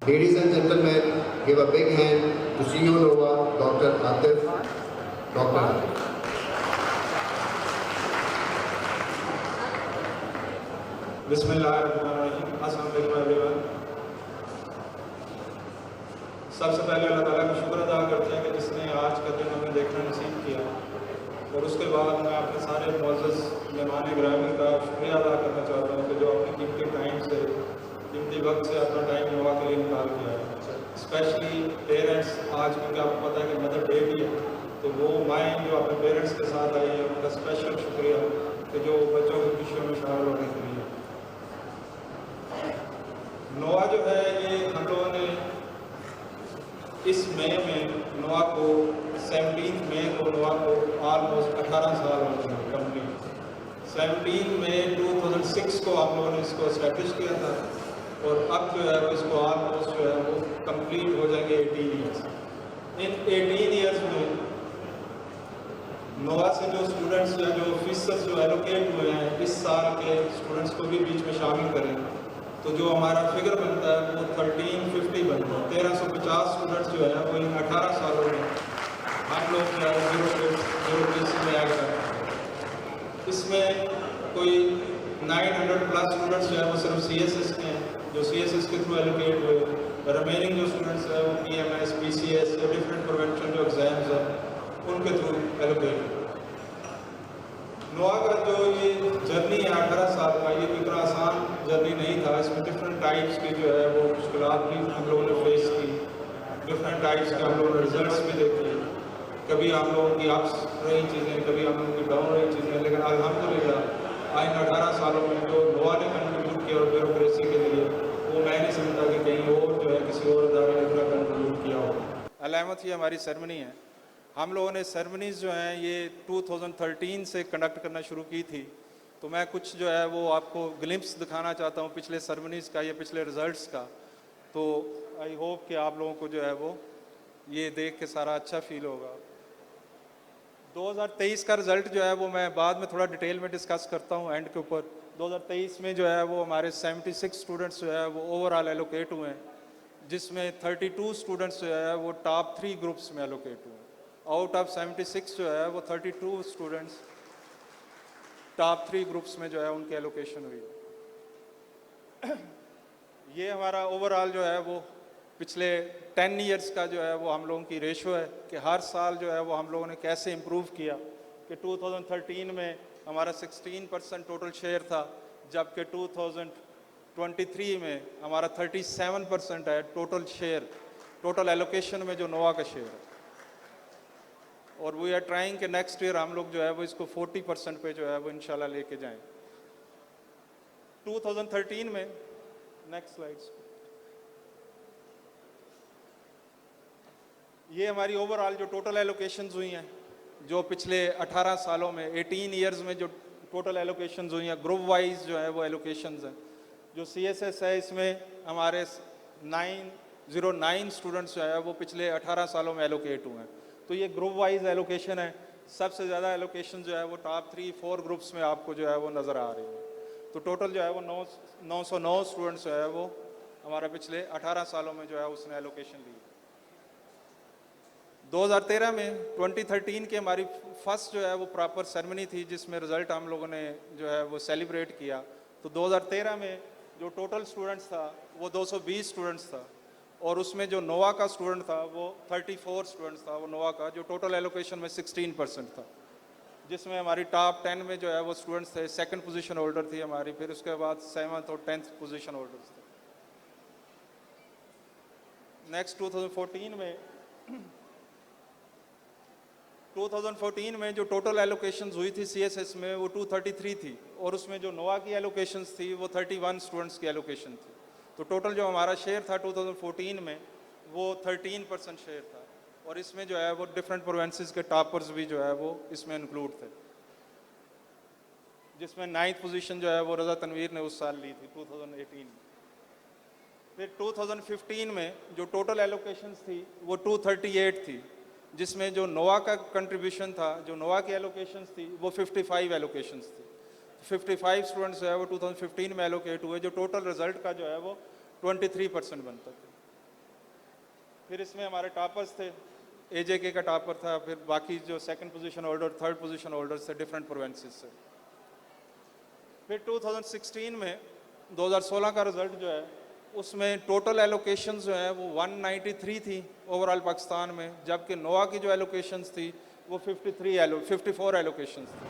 Ladies and gentlemen, give a big hand to CEO Nova, Dr. Atif. Dr. Atif. बिस्मिल्लाहिर्रहमानिर्रहीम। अस्सलाम वालेकुम everyone. सबसे पहले अल्लाह ताला का शुक्र अदा करते हैं कि जिसने आज का दिन हमें देखना नसीब किया, और उसके बाद मैं अपने सारे मुअज़्ज़ज़ मेहमान गिरामी का शुक्रिया अदा करना चाहता हूँ कि जो अपने कीमती टाइम से, कीमती वक्त से अपना टाइम नोवा के लिए निकाल किया है। स्पेशली पेरेंट्स, आज क्योंकि आपको पता है कि मदर डे भी है, तो वो माएँ जो अपने पेरेंट्स के साथ आई हैं उनका स्पेशल शुक्रिया कि जो बच्चों की खुशियों में शामिल होने के लिए। नोवा जो है ये हम लोगों ने इस मई में नोवा को 17 मई को नोवा को ऑलमोस्ट 18 साल हो गए कंप्लीट। 17 मई 2006 को हम लोगों ने इसको इस्टेब्लिश किया था, और अब जो है वो इसको ऑलमोस्ट जो है वो कंप्लीट हो जाएंगे 18 ईयर्स। इन 18 ईयर्स में नोवा से जो स्टूडेंट्स या जो फीसद जो एलोकेट हुए हैं, इस साल के स्टूडेंट्स को भी बीच में शामिल करें तो जो हमारा फिगर बनता है वो 1350 बनता है। 1350 स्टूडेंट्स जो है वो इन 18 सालों में हम लोग जो है ब्यूरोक्रेसी में ऐड करते हैं। इसमें कोई 900 प्लस स्टूडेंट्स जो है वो सिर्फ CSS के हैं, जो CSS के थ्रू एलोकेट हुए। रिमेनिंग जो स्टूडेंट्स हैं वो PMS, PCS या डिफरेंट प्रोवेंशन जो एग्ज़ाम्स हैं उनके थ्रू एलोकेट हुए। नोवा का जो ये जर्नी है 18 साल का, ये इतना आसान जर्नी नहीं था। इसमें डिफरेंट टाइप्स की जो है वो मुश्किलात भी हम लोगों ने फेस की, डिफरेंट टाइप्स के हम लोगों ने रिजल्ट्स भी देखे। कभी हम लोगों की अप्स रही चीज़ें, कभी हम लोगों की डाउन रही चीज़ें, लेकिन अल्हम्दुलिल्लाह इन 18 सालों में जो नोवा ने कंट्रीब्यूट किया और ब्यूरोक्रेसी के लिए, वो मैं नहीं समझता कि कहीं और जो है किसी और इदारे ने इतना कंट्रीब्यूट किया हो। अलामत ये हमारी सेरेमनी है। हम लोगों ने सेरेमनीज़ जो हैं ये 2013 से कंडक्ट करना शुरू की थी, तो मैं कुछ जो है वो आपको ग्लिम्प्स दिखाना चाहता हूँ पिछले सेरेमनीज़ का या पिछले रिज़ल्ट्स का। तो आई होप कि आप लोगों को जो है वो ये देख के सारा अच्छा फील होगा। 2023 का रिज़ल्ट जो है वो मैं बाद में थोड़ा डिटेल में डिस्कस करता हूँ एंड के ऊपर। 2023 में जो है वो हमारे 76 स्टूडेंट्स जो है वो ओवरऑल एलोकेट हुए हैं, जिसमें 32 स्टूडेंट्स जो है वो टॉप 3 ग्रुप्स में एलोकेट हुए हैं। आउट ऑफ 76 जो है वो 32 स्टूडेंट्स टॉप 3 ग्रुप्स में जो है उनकी एलोकेशन हुई है। ये हमारा ओवरऑल जो है वो पिछले 10 ईयर्स का जो है वो हम लोगों की रेशो है कि हर साल जो है वो हम लोगों ने कैसे इम्प्रूव किया। कि 2013 में हमारा 16% टोटल शेयर था, जबकि 2023 में हमारा 37% है टोटल शेयर, टोटल एलोकेशन में जो नोवा का शेयर है। और वी आर ट्राइंग कि नेक्स्ट ईयर हम लोग जो है वो इसको 40% पे जो है वो इंशाल्लाह लेके जाएं। 2013 में नेक्स्ट स्लाइड्स, ये हमारी ओवरऑल जो टोटल एलोकेशंस हुई हैं जो पिछले 18 सालों में 18 इयर्स में जो टोटल एलोकेशंस हुई हैं, ग्रुप वाइज जो है वो एलोकेशंस हैं। जो CSS है इसमें हमारे 909 स्टूडेंट्स जो है वो पिछले 18 सालों में एलोकेट हुए हैं। तो ये ग्रुप वाइज एलोकेशन है। सबसे ज़्यादा एलोकेशन जो है वो टॉप 3-4 ग्रुप्स में आपको जो है वो नज़र आ रही है। तो टोटल जो है वो 909 स्टूडेंट्स जो है वो हमारा पिछले 18 सालों में जो है उसने एलोकेशन ली। 2013 में 2013 की हमारी फर्स्ट जो है वो प्रॉपर सेरेमनी थी, जिसमें रिज़ल्ट हम लोगों ने जो है वो सेलिब्रेट किया। तो 2013 में जो टोटल स्टूडेंट्स था वो 220 स्टूडेंट्स था, और उसमें जो नोवा का स्टूडेंट था वो 34 स्टूडेंट्स था वो नोवा का, जो टोटल एलोकेशन में 16% था, जिसमें हमारी टॉप 10 में जो है वो स्टूडेंट्स थे। सेकंड पोजीशन होल्डर थी हमारी, फिर उसके बाद 7th और 10th पोजीशन होल्डर्स थे। नेक्स्ट 2014 में जो टोटल एलोकेशंस हुई थी CSS में वो 233 थी, और उसमें जो नोवा की एलोकेशंस थी वो 31 स्टूडेंट्स की एलोकेशन थी। तो टोटल जो हमारा शेयर था 2014 में वो 13% शेयर था, और इसमें जो है वो डिफरेंट प्रोविंसेस के टॉपर्स भी जो है वो इसमें इंक्लूड थे, जिसमें 9th पोजीशन जो है वो रज़ा तनवीर ने उस साल ली थी 2018 में। फिर 2015 में जो टोटल एलोकेशंस थी वो 238 थी, जिसमें जो नोवा का कंट्रीब्यूशन था, जो नोवा की एलोकेशंस थी वो 55 एलोकेशंस थी। 55 स्टूडेंट्स जो है वो 2015 में एलोकेट हुए, जो टोटल रिजल्ट का जो है वो 23% बनता था। फिर इसमें हमारे टॉपर्स थे, एजेके का टॉपर था, फिर बाकी जो second position holder, third position holders थे डिफरेंट प्रोविंसेस से। फिर 2016 में 2016 का रिजल्ट जो है उसमें टोटल एलोकेशंस जो है वो 193 थी ओवरऑल पाकिस्तान में, जबकि नोआ की जो एलोकेशंस थी वो 54 एलोकेशंस थी।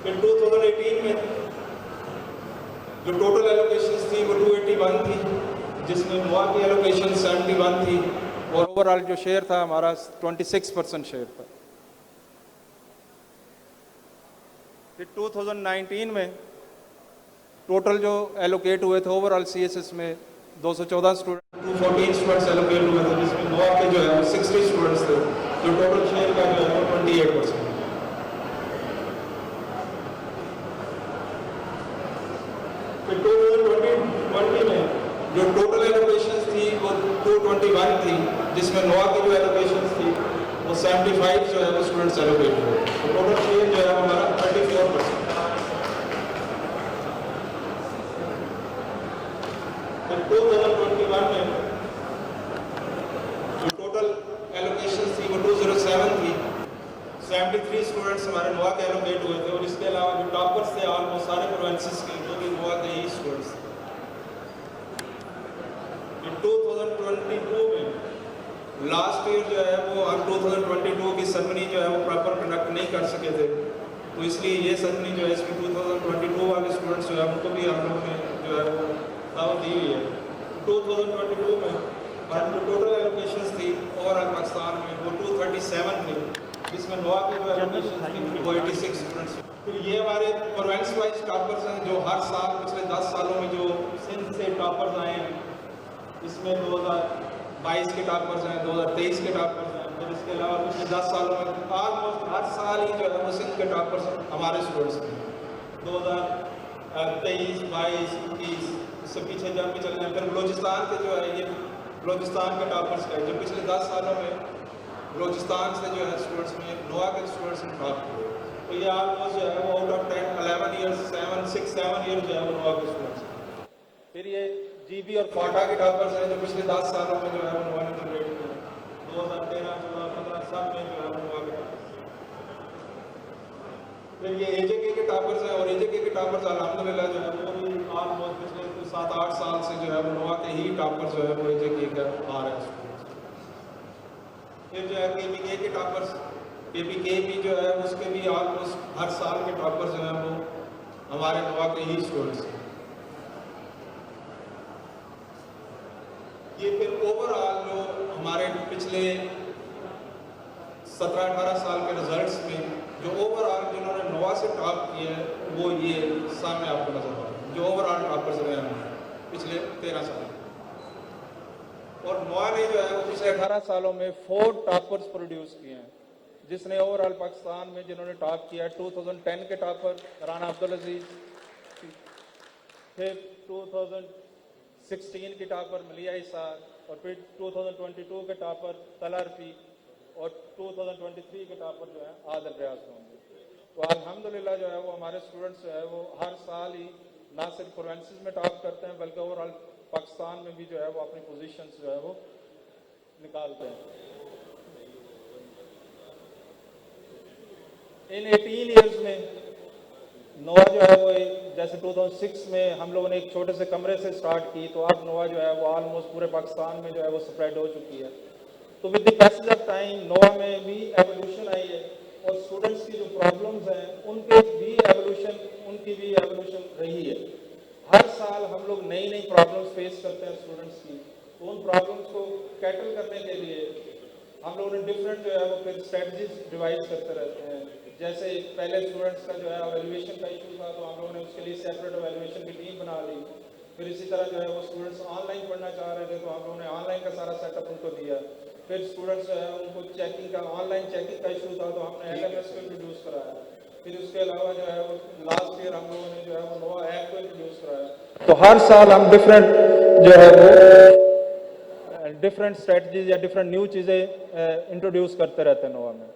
फिर 2018 में जो टोटल एलोकेशंस थी वो 281 थी, जिसमें नोआ की एलोकेशन 71 थी और ओवरऑल जो शेयर था हमारा 26% शेयर था। फिर 2019 में टोटल जो एलोकेट हुए थे ओवरऑल सीएसएस में 214 स्टूडेंट, 214 स्टूडेंट्स एलोकेट हुए थे, जिसमें नोआ के जो है वो 60 स्टूडेंट्स थे, जो टोटल शेयर का जो है वो 28%। फिर 2020 में जो टोटल एलोकेशंस थी वो 221 थी, जिसमें नोआ की जो एलोकेशंस थी वो 75 जो है वो स्टूडेंट्स एलोकेट हुए, तो टोटल शेयर जो है हमारा 34%। फिर 2021 में जो टोटल एलोकेशंस थी वो 207 थी, 73 स्टूडेंट्स हमारे नोआ के एलोकेट हुए थे और इसके अलावा जो टॉपर्स थे ऑलमोस्ट सारे प्रोविंसेस के वो भी नोआ के ही स्टूडेंट्स थे। 2022 में लास्ट ईयर जो है वो हम 2022 की सेरेमनी जो है वो प्रॉपर कंडक्ट नहीं कर सके थे, तो इसलिए ये सेरेमनी जो है इसमें 2022 वाले स्टूडेंट्स जो है उनको भी हम लोगों ने जो है वो दावत दी हुई है। 2022 में हमारी जो टोटल एलोकेशंस थी ओवरऑल पाकिस्तान में वो 237 थी, जिसमें नोआ की जो एलोकेशन थी वो 86 स्टूडेंट्स। फिर ये हमारे प्रोविंस वाइज टॉपर्स हैं जो हर साल पिछले 10 सालों में जो सिंध से टॉपर्स आए हैं, इसमें 2022 के टॉपर्स हैं, 2023 के टॉपर्स हैं, फिर इसके अलावा पिछले 10 सालों में ऑलमोस्ट हर साल ही जो है वो सिंध के टॉपर्स हमारे स्टूडेंट्स हैं। 2023, 22, 21 इससे पीछे जब भी चले जाए, फिर बलोचिस्तान के जो है ये बलोचिस्तान के टॉपर्स का है, जो पिछले 10 सालों में बलोचिस्तान से जो है स्टूडेंट्स में नोआ के स्टूडेंट्स ने टॉप किए, तो ये ऑलमोस्ट जो है वो आउट ऑफ 10 11 ईयर्स 7 ईयर जो है वो नोआ के स्टूडेंट्स हैं। फिर ये जीबी और क्वाटा के टॉपर्स हैं जो पिछले 10 सालों में जो है वो नोआ ने जनरेट किया, 2013, 14, 15 सब में जो है वो नोआ के टॉपर्स। फिर ये एजेके के टॉपर्स हैं और एजेके के टॉपर्स अल्हम्दुलिल्लाह जो है वो भी ऑलमोस्ट पिछले 7-8 साल से जो है वो नोआ के ही टॉपर्स जो है वो एजेके के आ रहे हैं। फिर जो है केपीके के टॉपर्स, केपीके भी जो है उसके भी ऑलमोस्ट हर साल के टॉपर्स जो हैं वो हमारे नोआ के ही स्टूडेंट्स हैं। ये फिर ओवरऑल जो हमारे पिछले 17-18 साल के रिजल्ट्स में जो ओवरऑल जिन्होंने नोआ से टॉप किया है वो ये सामने आपको नजर आ रहा है, जो ओवरऑल टॉपर्स रहे हैं पिछले 13 साल। और नोआ ने जो है वो पिछले 18 सालों में 4 टॉपर्स प्रोड्यूस किए हैं, जिसने ओवरऑल पाकिस्तान में जिन्होंने टॉप किया 2010 के टॉपर राना अब्दुल अजीज, फिर 2016 के टॉपर मलिया इसार, और फिर 2022 के टॉपर तलारफी और 2023 के टॉपर जो है आदिल रियाज होंगे। तो अल्हम्दुलिल्लाह जो है वो हमारे स्टूडेंट्स जो है वो हर साल ही ना सिर्फ प्रोविंसेस में टॉप करते हैं बल्कि ओवरऑल पाकिस्तान में भी जो है वो अपनी पोजीशंस जो है वो निकालते हैं। इन 18 ईयर्स में नोआ जो है वो जैसे 2006 में हम लोगों ने एक छोटे से कमरे से स्टार्ट की, तो अब नोआ जो है वो ऑलमोस्ट पूरे पाकिस्तान में जो है वो स्प्रेड हो चुकी है। तो with the passage of time नोआ में भी एवोल्यूशन आई है और स्टूडेंट्स की जो प्रॉब्लम्स हैं उनके भी एवोल्यूशन, उनकी भी एवोल्यूशन रही है। हर साल हम लोग नई नई प्रॉब्लम्स फेस करते हैं स्टूडेंट्स की, तो उन प्रॉब्लम्स को कैटल करने के लिए हम लोगों ने डिफरेंट जो है वो फिर स्ट्रेटजीज डिवाइस करते रहते हैं। जैसे पहले स्टूडेंट्स का जो है एवेल्युएशन का इशू था, तो हम लोगों ने उसके लिए सेपरेट एवेल्युएशन की टीम बना ली। फिर इसी तरह जो है वो स्टूडेंट्स ऑनलाइन पढ़ना चाह रहे थे, तो हम लोगों ने ऑनलाइन का सारा सेटअप उनको दिया। फिर स्टूडेंट्स जो है उनको चेकिंग का, ऑनलाइन चेकिंग का इशू था, तो हमने LMS को इंट्रोड्यूस कराया। फिर उसके अलावा जो है वो लास्ट ईयर हम लोगों ने जो है वो नोआ ऐप को इंट्रोड्यूस कराया। तो हर साल हम डिफरेंट जो है वो डिफरेंट स्ट्रेटजीज या डिफरेंट न्यू चीज़ें इंट्रोड्यूस करते रहते हैं नोआ में।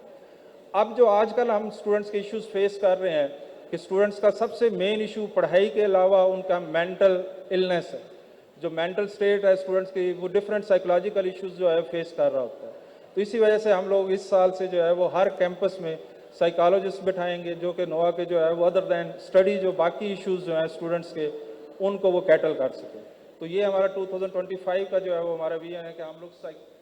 अब जो आजकल हम स्टूडेंट्स के इश्यूज फेस कर रहे हैं कि स्टूडेंट्स का सबसे मेन इशू पढ़ाई के अलावा उनका मेंटल इलनेस है। जो मेंटल स्टेट है स्टूडेंट्स की, वो डिफरेंट साइकोलॉजिकल इश्यूज जो है फेस कर रहा होता है। तो इसी वजह से हम लोग इस साल से जो है वो हर कैंपस में साइकोलॉजिस्ट बिठाएंगे, जो कि नोवा के जो है वो अदर दैन स्टडी जो बाकी इश्यूज जो हैं स्टूडेंट्स के, उनको वो कैटल कर सके। तो ये हमारा 2025 का जो है वो हमारा विजन है कि हम लोग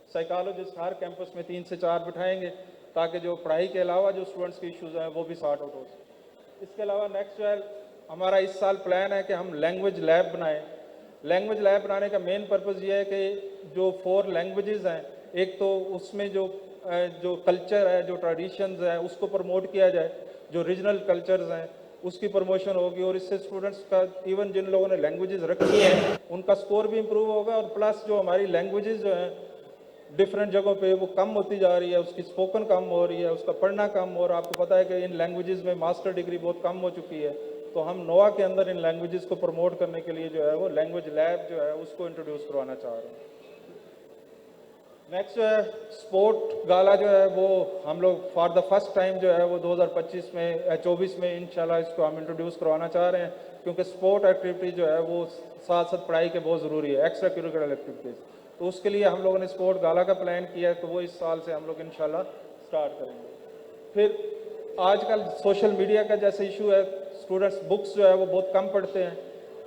साइकोलॉजिस्ट हर कैंपस में 3 से 4 बिठाएंगे, ताकि जो पढ़ाई के अलावा जो स्टूडेंट्स के इश्यूज हैं वो भी सॉर्ट आउट हो सके। इसके अलावा नेक्स्ट जो है हमारा इस साल प्लान है कि हम लैंग्वेज लैब बनाएं। लैंग्वेज लैब बनाने का मेन पर्पज़ ये है कि जो 4 लैंग्वेजेस हैं, एक तो उसमें जो कल्चर है, जो ट्रेडिशंस है, उसको प्रमोट किया जाए, जो रीजनल कल्चर्स हैं उसकी प्रमोशन होगी, और इससे स्टूडेंट्स का, इवन जिन लोगों ने लैंग्वेजेस रखी हैं उनका स्कोर भी इम्प्रूव होगा, और प्लस जो हमारी लैंग्वेजेस जो हैं डिफरेंट जगहों पे वो कम होती जा रही है, उसकी स्पोकन कम हो रही है, उसका पढ़ना कम हो रहा है। आपको पता है कि इन लैंग्वेजेस में मास्टर डिग्री बहुत कम हो चुकी है। तो हम नोवा के अंदर इन लैंग्वेजेस को प्रमोट करने के लिए जो है वो लैंग्वेज लैब जो है उसको इंट्रोड्यूस करवाना चाह रहे हैं। नेक्स्ट जो है स्पोर्ट गाला जो है वो हम लोग फॉर द फर्स्ट टाइम जो है वो 2025 में 24 में इंशाल्लाह इसको हम इंट्रोड्यूस करवाना चाह रहे हैं, क्योंकि स्पोर्ट एक्टिविटी जो है वो साथ साथ पढ़ाई के बहुत ज़रूरी है, एक्स्ट्रा करिकुलर एक्टिविटीज़। तो उसके लिए हम लोगों ने स्पोर्ट गाला का प्लान किया है, तो वो इस साल से हम लोग इंशाल्लाह स्टार्ट करेंगे। फिर आजकल सोशल मीडिया का जैसे इशू है, स्टूडेंट्स बुक्स जो है वो बहुत कम पढ़ते हैं,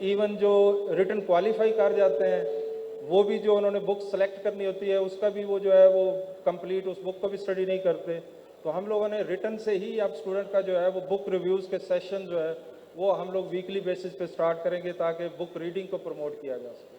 इवन जो रिटन क्वालिफाई कर जाते हैं वो भी जो उन्होंने बुक सेलेक्ट करनी होती है उसका भी वो जो है वो कंप्लीट उस बुक को भी स्टडी नहीं करते। तो हम लोगों ने रिटन से ही अब स्टूडेंट का जो है वो बुक रिव्यूज़ के सेशन जो है वो हम लोग वीकली बेसिस पे स्टार्ट करेंगे, ताकि बुक रीडिंग को प्रमोट किया जा सके।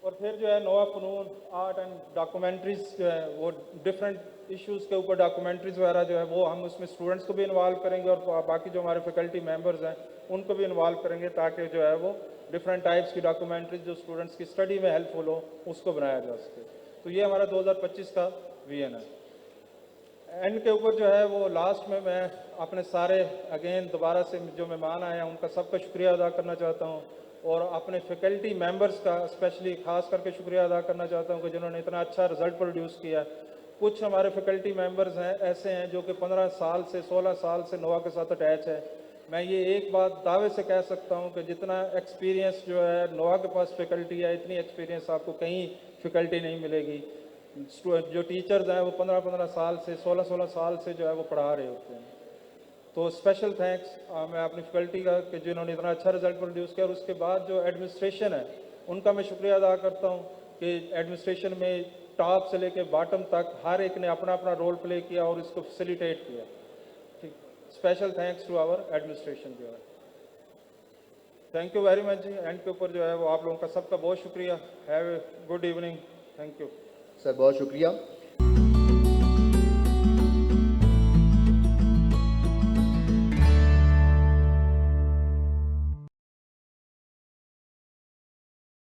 और फिर जो है नोवा फ़नून आर्ट एंड डॉक्यूमेंट्रीज जो है वो डिफरेंट इश्यूज़ के ऊपर डॉक्यूमेंट्रीज वगैरह जो है वो हम उसमें स्टूडेंट्स को भी इन्वॉल्व करेंगे, और बाकी जो हमारे फैकल्टी मेंबर्स हैं उनको भी इन्वॉल्व करेंगे, ताकि जो है वो डिफरेंट टाइप्स की डॉक्यूमेंट्रीज जो स्टूडेंट्स की स्टडी में हेल्पफुल हो उसको बनाया जा सके। तो ये हमारा 2025 का विजन है। एंड के ऊपर जो है वो लास्ट में मैं अपने सारे अगेन दोबारा से जो मेहमान आए हैं उनका सबका शुक्रिया अदा करना चाहता हूँ, और अपने फैकल्टी मेंबर्स का स्पेशली खास करके शुक्रिया अदा करना चाहता हूँ कि जिन्होंने इतना अच्छा रिजल्ट प्रोड्यूस किया। कुछ हमारे फैकल्टी मेंबर्स हैं ऐसे हैं जो कि 15 साल से 16 साल से नोवा के साथ अटैच है। मैं ये एक बात दावे से कह सकता हूँ कि जितना एक्सपीरियंस जो है नोवा के पास फैकल्टी है, इतनी एक्सपीरियंस आपको कहीं फैकल्टी नहीं मिलेगी। जो टीचर्स हैं वो 15-15 साल से 16-16 साल से जो है वो पढ़ा रहे होते हैं। तो स्पेशल थैंक्स मैं अपनी फैकल्टी का कि जिन्होंने इतना अच्छा रिजल्ट प्रोड्यूस किया, और उसके बाद जो एडमिनिस्ट्रेशन है उनका मैं शुक्रिया अदा करता हूँ कि एडमिनिस्ट्रेशन में टॉप से लेके बॉटम तक हर एक ने अपना अपना रोल प्ले किया और इसको फैसिलिटेट किया। ठीक, special thanks to our administration जो है। Thank you very much ji. And के ऊपर जो है वो आप लोगों का सबका बहुत शुक्रिया। Have a good evening. Thank you sir, बहुत शुक्रिया।